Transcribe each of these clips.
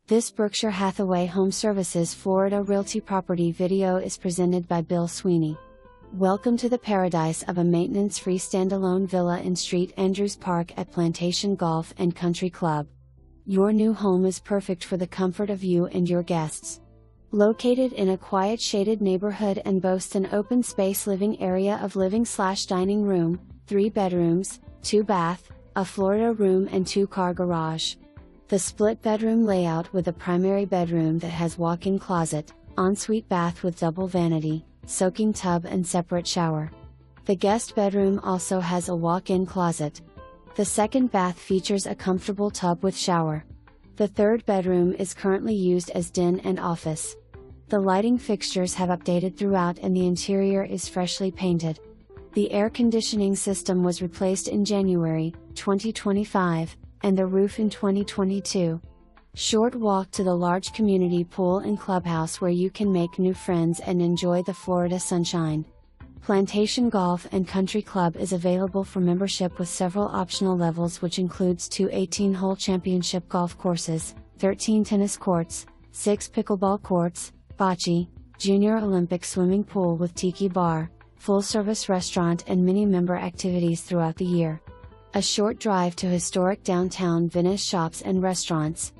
This Berkshire Hathaway HomeServices Florida Realty property video is presented by Bill Sweeney. Welcome to the paradise of a maintenance-free standalone villa in St. Andrews Park at Plantation Golf and Country Club. Your new home is perfect for the comfort of you and your guests. Located in a quiet shaded neighborhood and boasts an open space living area of living/dining room, 3 bedrooms, 2 bath, a Florida room and 2-car garage. The split bedroom layout with a primary bedroom that has walk-in closet, ensuite bath with double vanity, soaking tub and separate shower. The guest bedroom also has a walk-in closet. The second bath features a comfortable tub with shower. The third bedroom is currently used as den and office. The lighting fixtures have updated throughout and the interior is freshly painted. The air conditioning system was replaced in January 2025, and the roof in 2022. Short walk to the large community pool and clubhouse where you can make new friends and enjoy the Florida sunshine. Plantation Golf and Country Club is available for membership with several optional levels, which includes 2 18-hole championship golf courses, 13 tennis courts, 6 pickleball courts, bocce, junior Olympic swimming pool with tiki bar, full-service restaurant and many member activities throughout the year. A short drive to historic downtown VENICE shops and restaurants,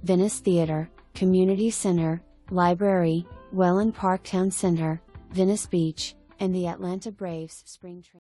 VENICE Theater, Community Center, Library, Welland Park Town Center, Venice Beach, and the Atlanta Braves spring training.